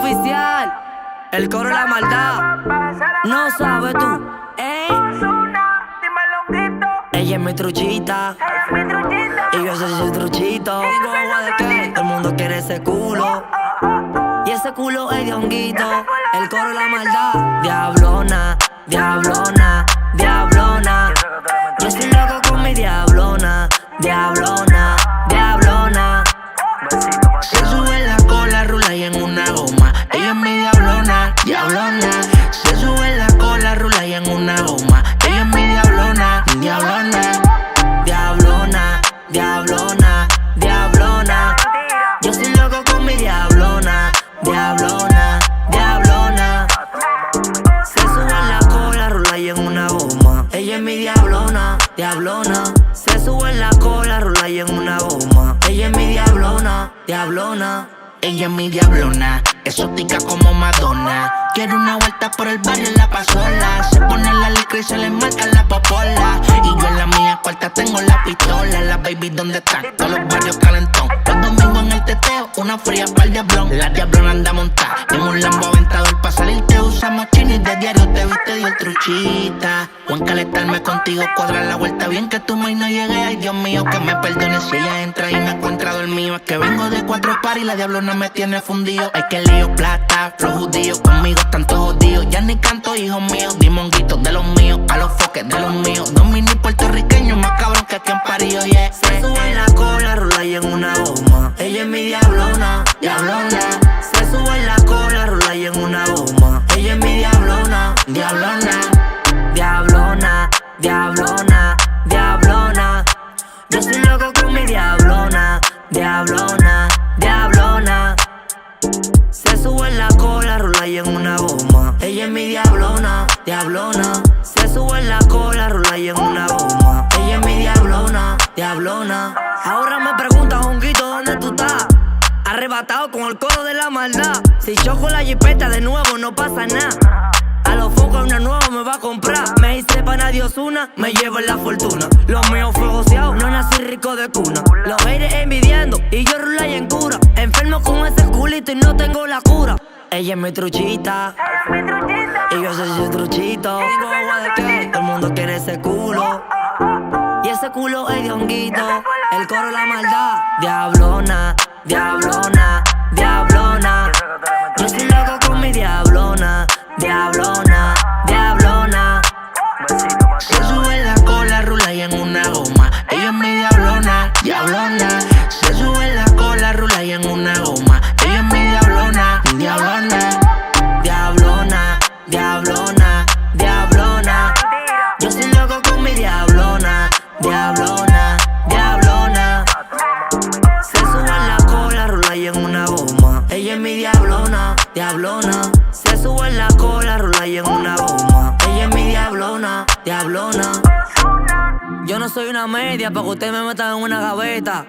oficial. El coro de la maldad. No sabes tú, Ella es mi truchita. Y yo soy su truchito. Digo agua de qué. Todo el mundo quiere ese culo. Y ese culo es de honguito. El coro de la maldad. Diablona, diablona, diablona. Yo estoy loco con mi diablona. Diablona, diablona. Se sube en la cola, rula y en una goma. Ella es mi diablona, diablona. Se sube en la cola, rula y en una goma. Ella es mi diablona, diablona. Diablona, diablona, diablona. Yo estoy loco con mi diablona. Diablona, diablona. Se sube en la cola, rula y en una goma. Ella es mi diablona, diablona. Se sube en la cola, rula y en una goma. Ella es mi diablona, diablona. Ella es mi diablona, exótica como Madonna. Quiere una vuelta por el barrio en la pasola. Se pone la licra y se le marca la popola. Y yo en la mía cuarta tengo la pistola. La baby, ¿dónde están? Todos los barrios calentón. Los domingos en el teteo, una fría pa'l diablón. La diablona anda montada en un Lambo aventador. Pa' salir te usamos chinis de diario. Te viste dio truchita. O encalentarme contigo, cuadrar la vuelta bien que tu maíz no llegue. Ay, Dios mío, que me perdone si ella entra y me encuentra dormido. Es que vengo de 4 pares y la diablona me tiene fundido. Ay, que lío, plata, flow judío. Conmigo tanto jodido, ya ni canto, hijo mío. Dimonguitos de los míos, a los foques de los míos. Domini puertorriqueño, más cabrón que aquí en Parío, yeah. Se sube en la cola, rula y en una goma. Ella es mi diablona, diablona. Se sube en la cola, rula y en una goma. Ella es mi diablona, Diablona, diablona, diablona, diablona. Yo estoy loco con mi diablona, diablona, diablona. Se sube en la cola, rula y en una goma. Ella es mi diablona, diablona. Se sube en la cola, rula y en una goma. Ella es mi diablona, diablona. Ahora me preguntas, honguito, ¿dónde tú estás? Arrebatado con el coro de la maldad. Si choco la jipeta de nuevo no pasa nada. A los focos una nueva me va a comprar. Me hice pana Dios una, me llevo en la fortuna. Los míos fue goceado, no nací rico de cuna. Los haters envidiando y yo rula y en cura. Enfermo con ese culito y no tengo la cura. Ella es mi truchita. Y yo soy su truchito. Digo agua de qué. Todo el mundo quiere ese culo. Y ese culo es de honguito. El coro de la maldad. Diablona, diablona, diablona. Yo estoy loco con mi diablona. Diablona, diablona. se sube en la cola, rula y en una goma. Ella es mi diablona, diablona. Se sube en la cola, rula y en una goma. Ella es mi diablona, diablona. Diablona, diablona, diablona. Yo estoy loco con mi diablona. Diablona, diablona. Se sube en la cola, rula y en una goma. Ella es mi diablona, diablona. Se sube en la cola, rula y en una goma. Ella es mi diablona, diablona. Yo no soy una media para que ustedes me metan en una gaveta.